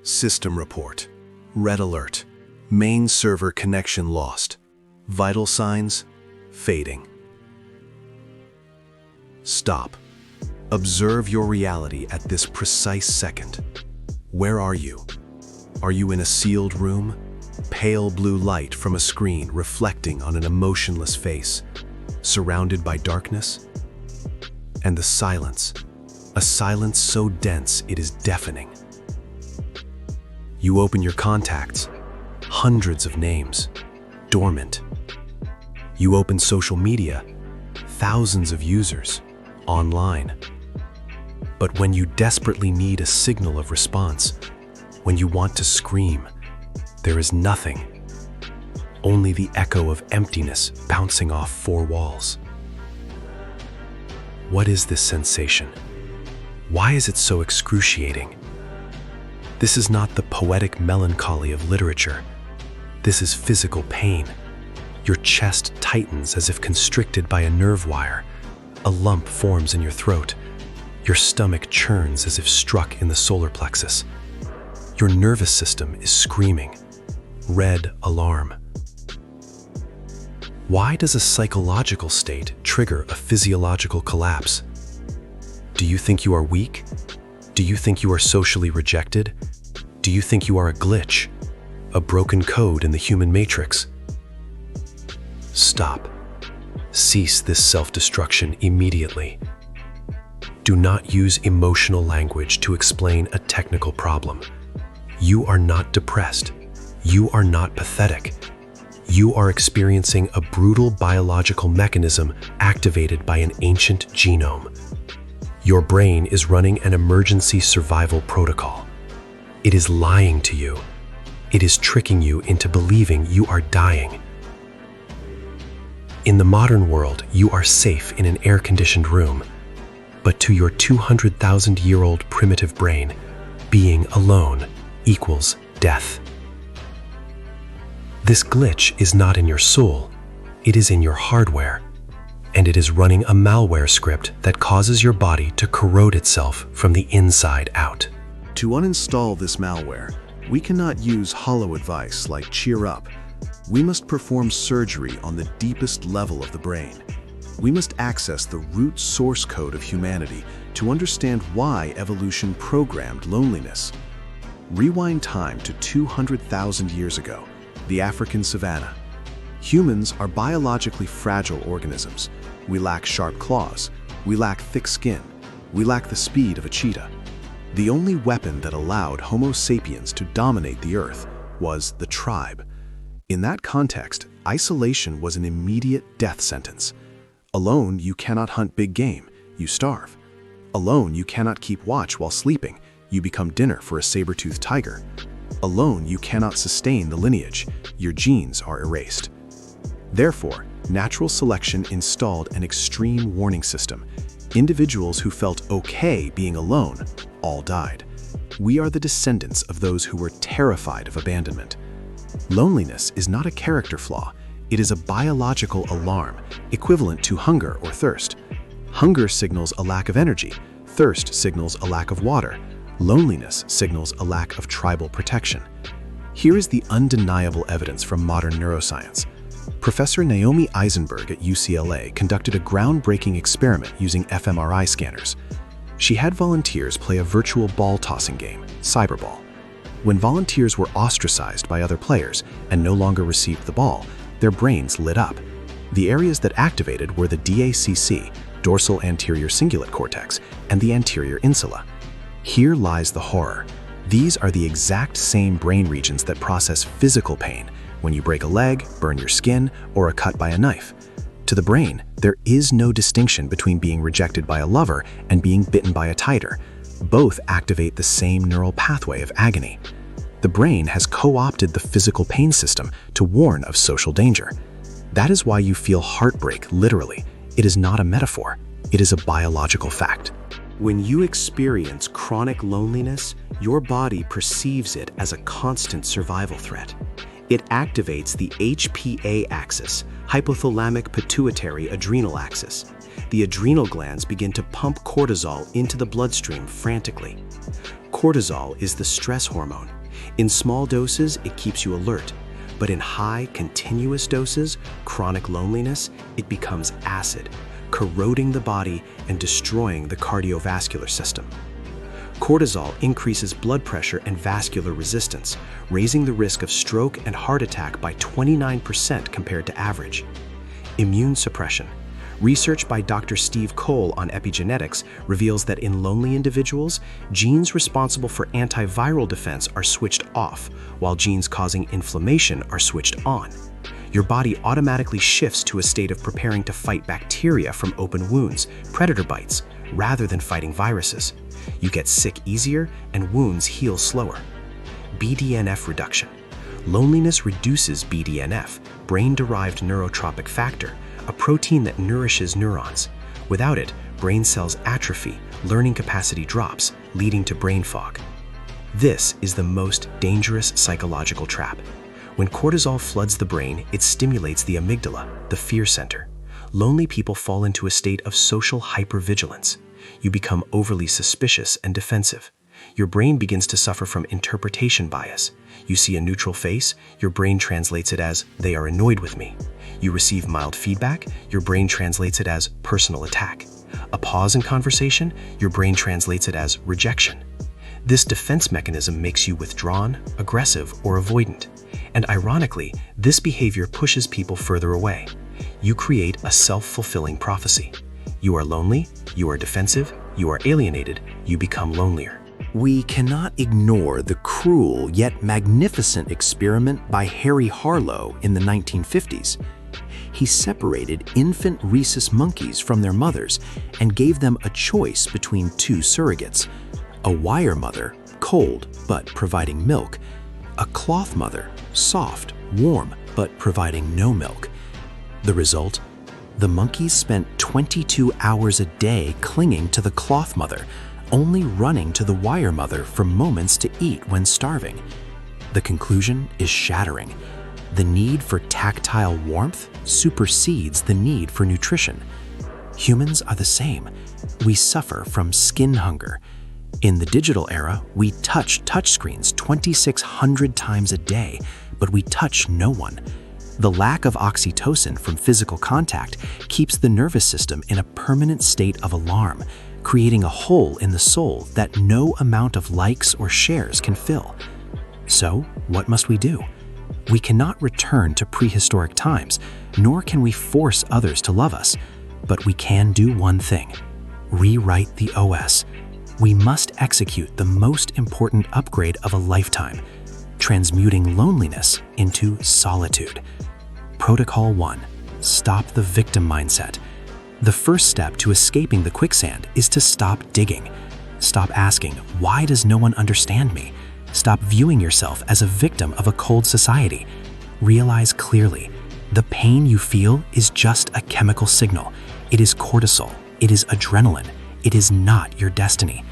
System report. Red alert. Main server connection lost. Vital signs fading. Stop. Observe your reality at this precise second. Where are you? Are you in a sealed room? Pale blue light from a screen reflecting on an emotionless face, surrounded by darkness? And the silence, a silence so dense it is deafening. You open your contacts, hundreds of names, dormant. You open social media, thousands of users, online. But when you desperately need a signal of response, when you want to scream, there is nothing. Only the echo of emptiness bouncing off four walls. What is this sensation? Why is it so excruciating? This is not the poetic melancholy of literature. This is physical pain. Your chest tightens as if constricted by a nerve wire. A lump forms in your throat. Your stomach churns as if struck in the solar plexus. Your nervous system is screaming. Red alarm. Why does a psychological state trigger a physiological collapse? Do you think you are weak? Do you think you are socially rejected? Do you think you are a glitch, a broken code in the human matrix? Stop. Cease this self-destruction immediately. Do not use emotional language to explain a technical problem. You are not depressed. You are not pathetic. You are experiencing a brutal biological mechanism activated by an ancient genome. Your brain is running an emergency survival protocol. It is lying to you. It is tricking you into believing you are dying. In the modern world, you are safe in an air-conditioned room. But to your 200,000-year-old primitive brain, being alone equals death. This glitch is not in your soul, it is in your hardware, and it is running a malware script that causes your body to corrode itself from the inside out. To uninstall this malware, we cannot use hollow advice like cheer up. We must perform surgery on the deepest level of the brain. We must access the root source code of humanity to understand why evolution programmed loneliness. Rewind time to 200,000 years ago, the African Savanna. Humans are biologically fragile organisms. We lack sharp claws. We lack thick skin. We lack the speed of a cheetah. The only weapon that allowed Homo sapiens to dominate the earth was the tribe. In that context, isolation was an immediate death sentence. Alone, you cannot hunt big game, you starve. Alone, you cannot keep watch while sleeping, you become dinner for a saber-toothed tiger. Alone, you cannot sustain the lineage, your genes are erased. Therefore, natural selection installed an extreme warning system. Individuals who felt okay being alone all died. We are the descendants of those who were terrified of abandonment. Loneliness is not a character flaw. It is a biological alarm, equivalent to hunger or thirst. Hunger signals a lack of energy. Thirst signals a lack of water. Loneliness signals a lack of tribal protection. Here is the undeniable evidence from modern neuroscience. Professor Naomi Eisenberg at UCLA conducted a groundbreaking experiment using fMRI scanners. She had volunteers play a virtual ball-tossing game, cyberball. When volunteers were ostracized by other players and no longer received the ball, their brains lit up. The areas that activated were the DACC, dorsal anterior cingulate cortex, and the anterior insula. Here lies the horror. These are the exact same brain regions that process physical pain when you break a leg, burn your skin, or are cut by a knife. To the brain, there is no distinction between being rejected by a lover and being bitten by a tiger. Both activate the same neural pathway of agony. The brain has co-opted the physical pain system to warn of social danger. That is why you feel heartbreak literally. It is not a metaphor. It is a biological fact. When you experience chronic loneliness, your body perceives it as a constant survival threat. It activates the HPA axis, Hypothalamic pituitary adrenal axis. The adrenal glands begin to pump cortisol into the bloodstream frantically. Cortisol is the stress hormone. In small doses, it keeps you alert, but in high, continuous doses, chronic loneliness, it becomes acid, corroding the body and destroying the cardiovascular system. Cortisol increases blood pressure and vascular resistance, raising the risk of stroke and heart attack by 29% compared to average. Immune suppression. Research by Dr. Steve Cole on epigenetics reveals that in lonely individuals, genes responsible for antiviral defense are switched off, while genes causing inflammation are switched on. Your body automatically shifts to a state of preparing to fight bacteria from open wounds, predator bites, rather than fighting viruses. You get sick easier and wounds heal slower. BDNF reduction. Loneliness reduces BDNF, brain-derived neurotrophic factor, a protein that nourishes neurons. Without it, brain cells atrophy, learning capacity drops, leading to brain fog. This is the most dangerous psychological trap. When cortisol floods the brain, it stimulates the amygdala, the fear center. Lonely people fall into a state of social hypervigilance. You become overly suspicious and defensive. Your brain begins to suffer from interpretation bias. You see a neutral face, your brain translates it as, "they are annoyed with me." You receive mild feedback, your brain translates it as personal attack. A pause in conversation, your brain translates it as rejection. This defense mechanism makes you withdrawn, aggressive, or avoidant. And ironically, this behavior pushes people further away. You create a self-fulfilling prophecy. You are lonely, you are defensive, you are alienated, you become lonelier. We cannot ignore the cruel yet magnificent experiment by Harry Harlow in the 1950s. He separated infant rhesus monkeys from their mothers and gave them a choice between two surrogates: a wire mother, cold but providing milk; a cloth mother, soft, warm, but providing no milk. The result? The monkeys spent 22 hours a day clinging to the cloth mother, only running to the wire mother for moments to eat when starving. The conclusion is shattering. The need for tactile warmth supersedes the need for nutrition. Humans are the same. We suffer from skin hunger. In the digital era, we touch touchscreens 2,600 times a day, but we touch no one. The lack of oxytocin from physical contact keeps the nervous system in a permanent state of alarm, creating a hole in the soul that no amount of likes or shares can fill. So, what must we do? We cannot return to prehistoric times, nor can we force others to love us, but we can do one thing: rewrite the OS. We must execute the most important upgrade of a lifetime: transmuting loneliness into solitude. Protocol 1. Stop the victim mindset. The first step to escaping the quicksand is to stop digging. Stop asking, "Why does no one understand me?" Stop viewing yourself as a victim of a cold society. Realize clearly, the pain you feel is just a chemical signal. It is cortisol. It is adrenaline. It is not your destiny.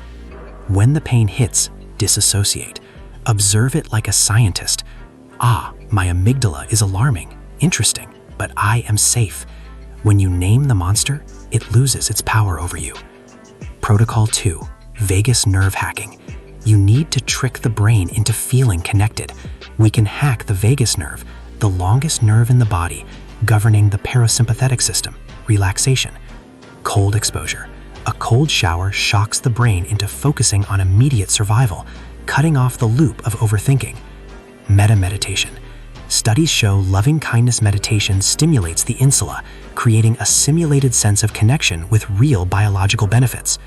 When the pain hits, disassociate. Observe it like a scientist. Ah, my amygdala is alarming. Interesting, but I am safe. When you name the monster, it loses its power over you. Protocol 2. Vagus nerve hacking. You need to trick the brain into feeling connected. We can hack the vagus nerve, the longest nerve in the body, governing the parasympathetic system, relaxation. Cold exposure. A cold shower shocks the brain into focusing on immediate survival, cutting off the loop of overthinking. Meta-meditation. Studies show loving-kindness meditation stimulates the insula, creating a simulated sense of connection with real biological benefits.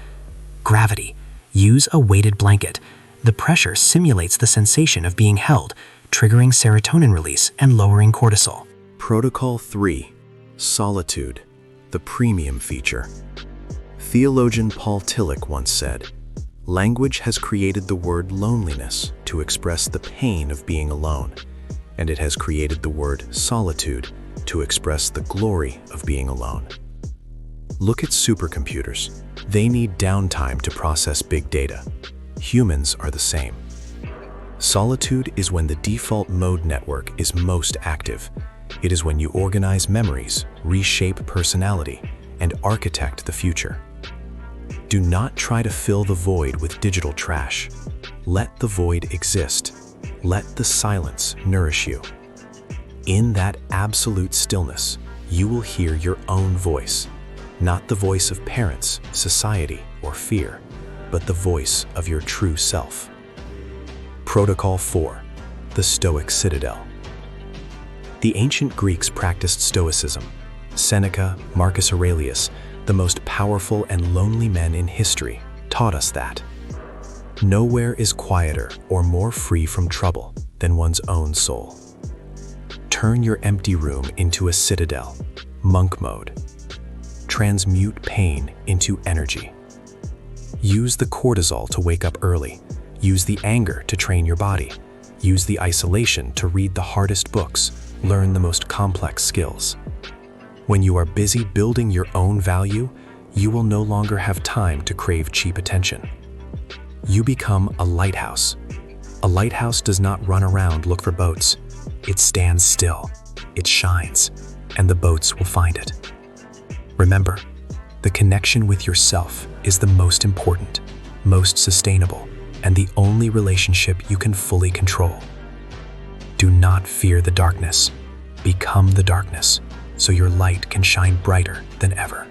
Gravity. Use a weighted blanket. The pressure simulates the sensation of being held, triggering serotonin release and lowering cortisol. Protocol 3. Solitude, the premium feature. Theologian Paul Tillich once said, "Language has created the word loneliness to express the pain of being alone, and it has created the word solitude to express the glory of being alone." Look at supercomputers. They need downtime to process big data. Humans are the same. Solitude is when the default mode network is most active. It is when you organize memories, reshape personality, and architect the future. Do not try to fill the void with digital trash. Let the void exist. Let the silence nourish you. In that absolute stillness, you will hear your own voice, not the voice of parents, society, or fear, but the voice of your true self. Protocol 4. The Stoic Citadel. The ancient Greeks practiced Stoicism. Seneca, Marcus Aurelius, the most powerful and lonely men in history, taught us that. Nowhere is quieter or more free from trouble than one's own soul. Turn your empty room into a citadel, monk mode. Transmute pain into energy. Use the cortisol to wake up early. Use the anger to train your body. Use the isolation to read the hardest books, learn the most complex skills. When you are busy building your own value, you will no longer have time to crave cheap attention. You become a lighthouse. A lighthouse does not run around look for boats. It stands still, it shines, and the boats will find it. Remember, the connection with yourself is the most important, most sustainable, and the only relationship you can fully control. Do not fear the darkness. Become the darkness, so your light can shine brighter than ever.